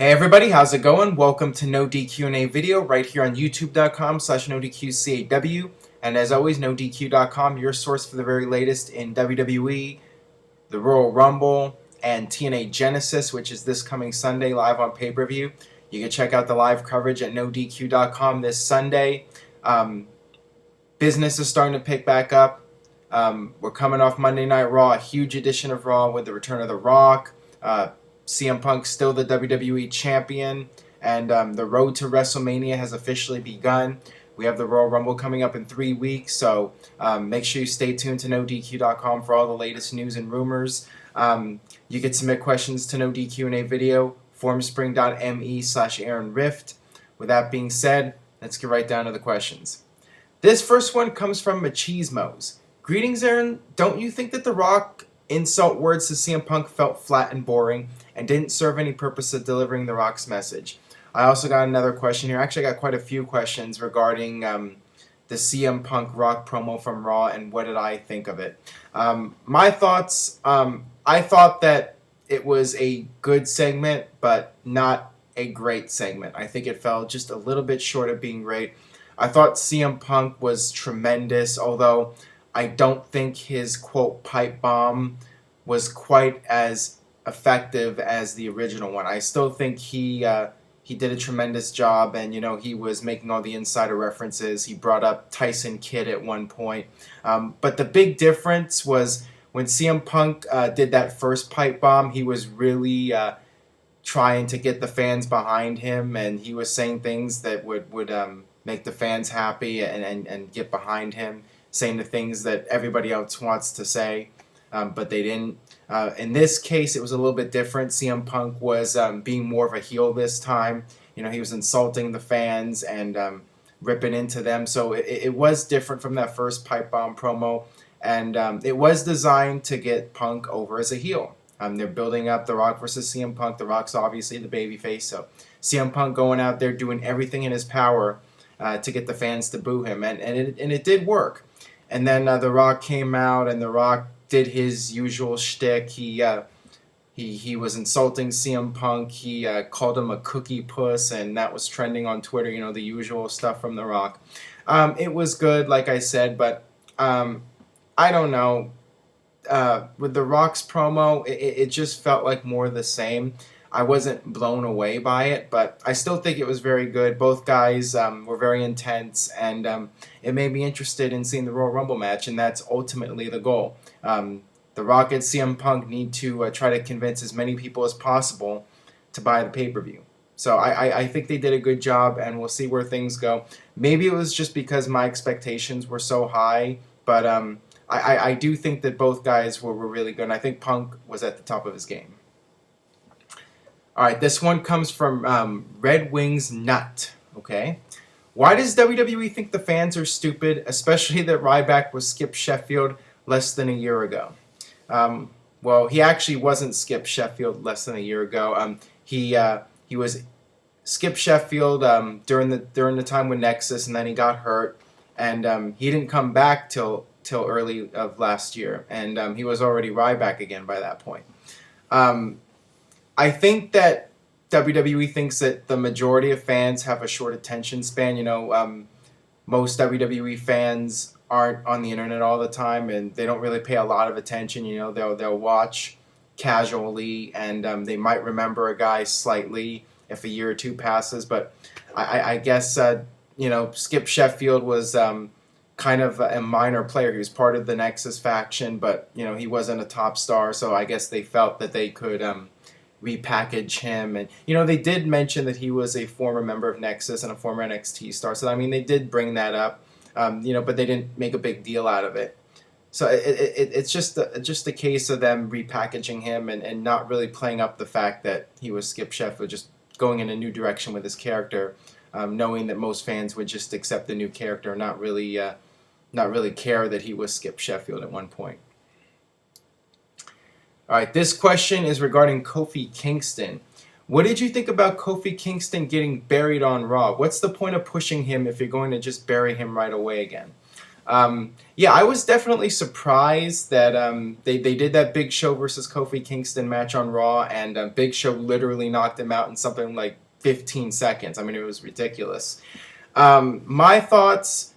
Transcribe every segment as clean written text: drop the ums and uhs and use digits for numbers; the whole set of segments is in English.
Hey everybody, how's it going? Welcome to NoDQ&A video right here on youtube.com/NoDQCAW. And as always, NoDQ.com, your source for the very latest in WWE, the Royal Rumble, and TNA Genesis, which is this coming Sunday live on pay-per-view. You can check out the live coverage at NoDQ.com this Sunday. Business is starting to pick back up. We're coming off Monday Night Raw, a huge edition of Raw with the return of The Rock. CM Punk still the WWE Champion, and the road to WrestleMania has officially begun. We have the Royal Rumble coming up in 3 weeks, so make sure you stay tuned to NoDQ.com for all the latest news and rumors. You can submit questions to NoDQ&A video, formspring.me/Aaron Rift. With that being said, let's get right down to the questions. This first one comes from Machismos. Greetings, Aaron. Don't you think that The Rock insult words to CM Punk felt flat and boring and didn't serve any purpose of delivering The Rock's message? I also got another question here. Actually, I got quite a few questions regarding the CM Punk Rock promo from Raw and what did I think of it. My thoughts, I thought that it was a good segment, but not a great segment. I think it fell just a little bit short of being great. I thought CM Punk was tremendous, although I don't think his, quote, pipe bomb was quite as effective as the original one. I still think he did a tremendous job, and, you know, he was making all the insider references. He brought up Tyson Kidd at one point. But the big difference was when CM Punk did that first pipe bomb, he was really trying to get the fans behind him, and he was saying things that would make the fans happy and get behind him, saying the things that everybody else wants to say, but they didn't. In this case, it was a little bit different. CM Punk was being more of a heel this time. You know, he was insulting the fans and ripping into them. So it was different from that first pipe bomb promo, and it was designed to get Punk over as a heel. They're building up The Rock versus CM Punk. The Rock's obviously the babyface, so CM Punk going out there doing everything in his power to get the fans to boo him, and it did work. And then The Rock came out, and The Rock did his usual shtick. He was insulting CM Punk. He called him a cookie puss, and that was trending on Twitter. You know, the usual stuff from The Rock. It was good, like I said, but I don't know. With The Rock's promo, it just felt like more of the same. I wasn't blown away by it, but I still think it was very good. Both guys were very intense, and it made me interested in seeing the Royal Rumble match, and that's ultimately the goal. The Rock and CM Punk need to try to convince as many people as possible to buy the pay-per-view. So I think they did a good job, and we'll see where things go. Maybe it was just because my expectations were so high, but I do think that both guys were really good, and I think Punk was at the top of his game. All right, this one comes from Red Wings Nut. Okay, why does WWE think the fans are stupid, especially that Ryback was Skip Sheffield less than a year ago? Well, he actually wasn't Skip Sheffield less than a year ago. He was Skip Sheffield during the time with Nexus, and then he got hurt, and he didn't come back till early of last year, and he was already Ryback again by that point. I think that WWE thinks that the majority of fans have a short attention span. You know, most WWE fans aren't on the internet all the time, and they don't really pay a lot of attention. You know, they'll watch casually, and they might remember a guy slightly if a year or two passes. But I guess you know, Skip Sheffield was kind of a minor player. He was part of the Nexus faction, but you know, he wasn't a top star. So I guess they felt that they could repackage him, and you know, they did mention that he was a former member of Nexus and a former NXT star, so I mean, they did bring that up, you know, but they didn't make a big deal out of it. So it's just a case of them repackaging him and not really playing up the fact that he was Skip Sheffield, just going in a new direction with his character, knowing that most fans would just accept the new character, not really care that he was Skip Sheffield at one point. All right, this question is regarding Kofi Kingston. What did you think about Kofi Kingston getting buried on Raw? What's the point of pushing him if you're going to just bury him right away again? Yeah, I was definitely surprised that they did that Big Show versus Kofi Kingston match on Raw, and Big Show literally knocked him out in something like 15 seconds. I mean, it was ridiculous. My thoughts.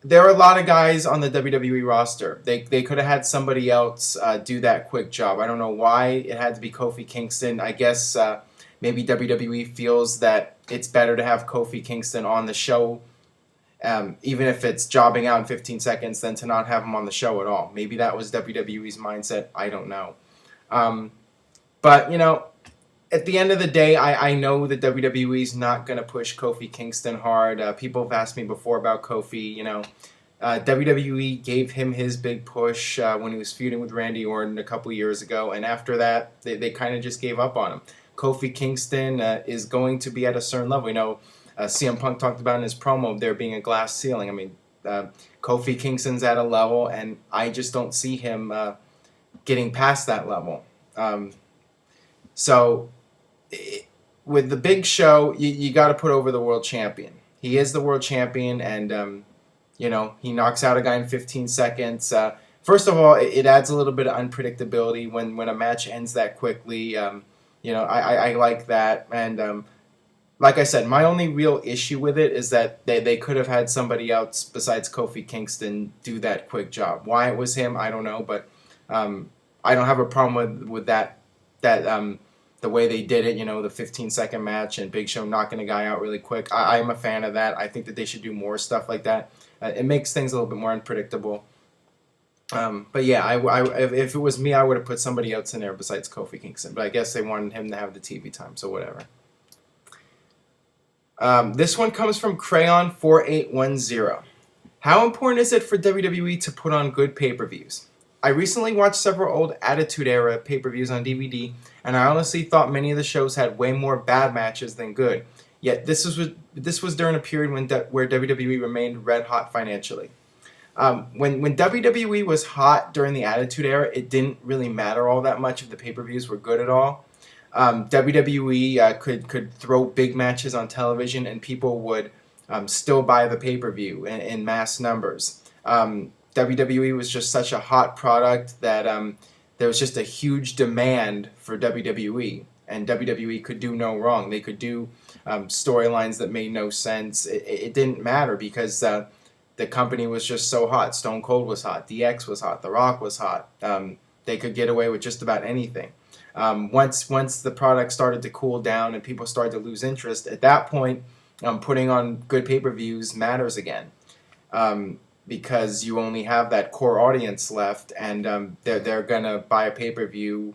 There are a lot of guys on the WWE roster. They could have had somebody else do that quick job. I don't know why it had to be Kofi Kingston. I guess maybe WWE feels that it's better to have Kofi Kingston on the show, even if it's jobbing out in 15 seconds, than to not have him on the show at all. Maybe that was WWE's mindset. I don't know. But, you know, at the end of the day, I know that WWE's not going to push Kofi Kingston hard. People have asked me before about Kofi. You know, WWE gave him his big push when he was feuding with Randy Orton a couple years ago, and after that, they kind of just gave up on him. Kofi Kingston is going to be at a certain level. You know, CM Punk talked about in his promo there being a glass ceiling. I mean, Kofi Kingston's at a level, and I just don't see him getting past that level. So with the Big Show, you got to put over the world champion. He is the world champion, and you know, he knocks out a guy in 15 seconds. First of all, it adds a little bit of unpredictability when a match ends that quickly. You know, I like that, and like I said, my only real issue with it is that they could have had somebody else besides Kofi Kingston do that quick job. Why it was him, I don't know, but I don't have a problem with that the way they did it, you know, the 15-second match and Big Show knocking a guy out really quick. I'm a fan of that. I think that they should do more stuff like that. It makes things a little bit more unpredictable. But yeah, if it was me, I would have put somebody else in there besides Kofi Kingston. But I guess they wanted him to have the TV time, so whatever. This one comes from Crayon4810. How important is it for WWE to put on good pay-per-views? I recently watched several old Attitude Era pay-per-views on DVD, and I honestly thought many of the shows had way more bad matches than good. Yet this was during a period where WWE remained red hot financially. When WWE was hot during the Attitude Era, it didn't really matter all that much if the pay-per-views were good at all. WWE could throw big matches on television, and people would still buy the pay-per-view in mass numbers. WWE was just such a hot product that there was just a huge demand for WWE, and WWE could do no wrong. They could do storylines that made no sense. It didn't matter because the company was just so hot. Stone Cold was hot. DX was hot. The Rock was hot. They could get away with just about anything. Once the product started to cool down and people started to lose interest, at that point, putting on good pay-per-views matters again. Because you only have that core audience left, and they're gonna buy a pay-per-view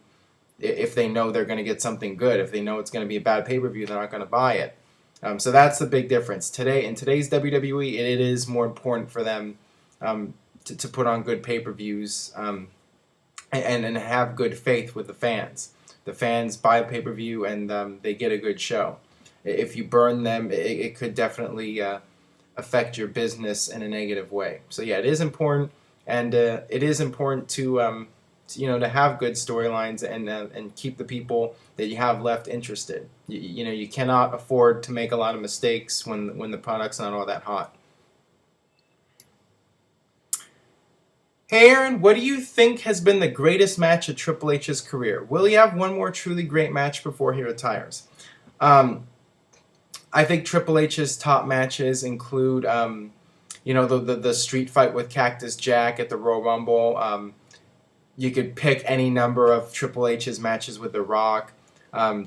if they know they're gonna get something good. If they know it's gonna be a bad pay-per-view, they're not gonna buy it. So that's the big difference. In today's WWE, it is more important for them to put on good pay-per-views and have good faith with the fans. The fans buy a pay-per-view and they get a good show. If you burn them, it could definitely affect your business in a negative way. So yeah, it is important, and it is important to to have good storylines and keep the people that you have left interested. You cannot afford to make a lot of mistakes when the product's not all that hot. Hey Aaron, what do you think has been the greatest match of Triple H's career? Will he have one more truly great match before he retires? I think Triple H's top matches include, the street fight with Cactus Jack at the Royal Rumble. You could pick any number of Triple H's matches with The Rock.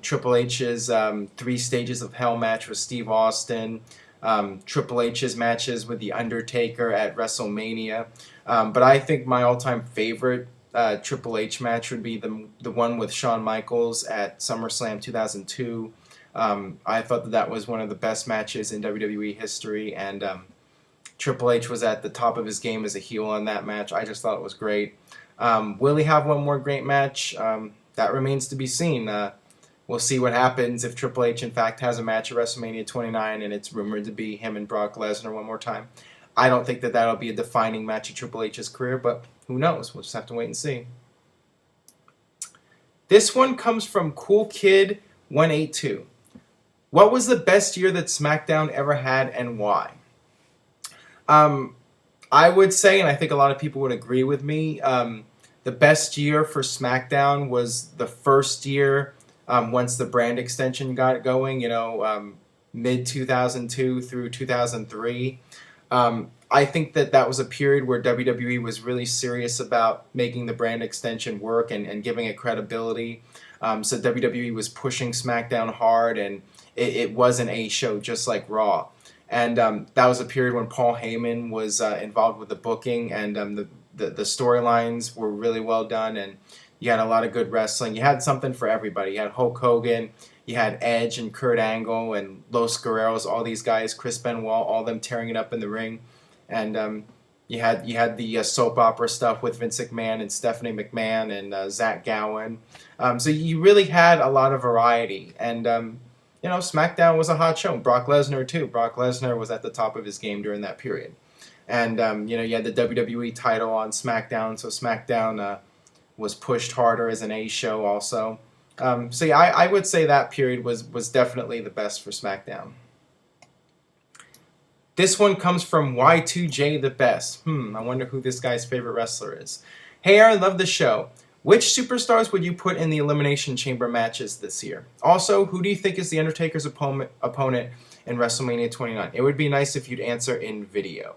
Triple H's 3 Stages of Hell match with Steve Austin. Triple H's matches with The Undertaker at WrestleMania. But I think my all-time favorite Triple H match would be the one with Shawn Michaels at SummerSlam 2002. I thought that was one of the best matches in WWE history, and Triple H was at the top of his game as a heel in that match. I just thought it was great. Will he have one more great match? That remains to be seen. We'll see what happens if Triple H, in fact, has a match at WrestleMania 29, and it's rumored to be him and Brock Lesnar one more time. I don't think that that'll be a defining match of Triple H's career, but who knows? We'll just have to wait and see. This one comes from Cool Kid 182. What was the best year that SmackDown ever had, and why? I would say, and I think a lot of people would agree with me, the best year for SmackDown was the first year once the brand extension got going, mid 2002 through 2003. I think that was a period where WWE was really serious about making the brand extension work and giving it credibility. So WWE was pushing SmackDown hard, and it was an A show just like Raw. And that was a period when Paul Heyman was involved with the booking, and the storylines were really well done, and you had a lot of good wrestling. You had something for everybody. You had Hulk Hogan, you had Edge and Kurt Angle and Los Guerreros, all these guys, Chris Benoit, all of them tearing it up in the ring. And you had the soap opera stuff with Vince McMahon and Stephanie McMahon and Zach Gowen. So you really had a lot of variety. And SmackDown was a hot show. Brock Lesnar too. Brock Lesnar was at the top of his game during that period. And you had the WWE title on SmackDown, so SmackDown was pushed harder as an A show also. So yeah, I would say that period was definitely the best for SmackDown. This one comes from Y2J the Best. I wonder who this guy's favorite wrestler is. Hey Aaron, love the show. Which superstars would you put in the Elimination Chamber matches this year? Also, who do you think is The Undertaker's opponent in WrestleMania 29? It would be nice if you'd answer in video.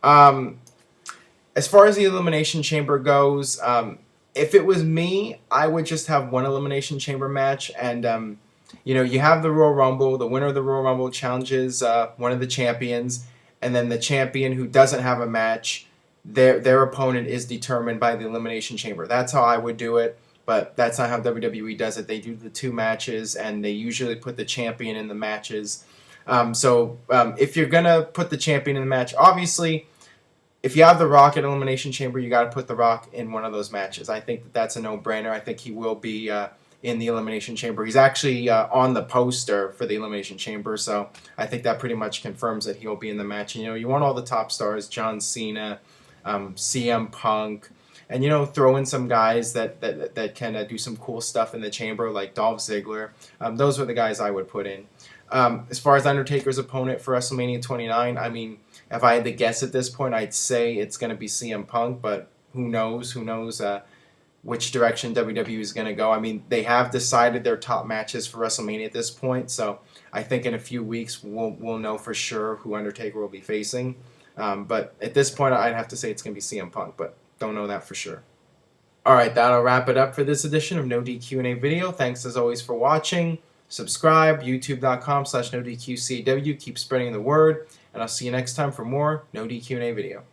As far as the Elimination Chamber goes, if it was me, I would just have one Elimination Chamber match, and you have the Royal Rumble. The winner of the Royal Rumble challenges one of the champions, and then the champion who doesn't have a match, their opponent is determined by the Elimination Chamber. That's how I would do it, but that's not how WWE does it. They do the two matches, and they usually put the champion in the matches. So if you're going to put the champion in the match, obviously, if you have The Rock at Elimination Chamber, you got to put The Rock in one of those matches. I think that's a no-brainer. I think he will be in the Elimination Chamber. He's actually on the poster for the Elimination Chamber, so I think that pretty much confirms that he'll be in the match. And, you want all the top stars, John Cena, CM Punk, and throw in some guys that can do some cool stuff in the chamber, like Dolph Ziggler. Those are the guys I would put in. As far as Undertaker's opponent for WrestleMania 29, I mean, if I had to guess at this point, I'd say it's going to be CM Punk, but who knows? Who knows which direction WWE is going to go? I mean, they have decided their top matches for WrestleMania at this point, so I think in a few weeks we'll know for sure who Undertaker will be facing. But at this point, I'd have to say it's going to be CM Punk, but don't know that for sure. All right, that'll wrap it up for this edition of NoDQ&A Video. Thanks as always for watching. Subscribe, youtube.com/NoDQCAW. Keep spreading the word, and I'll see you next time for more NoDQ&A Video.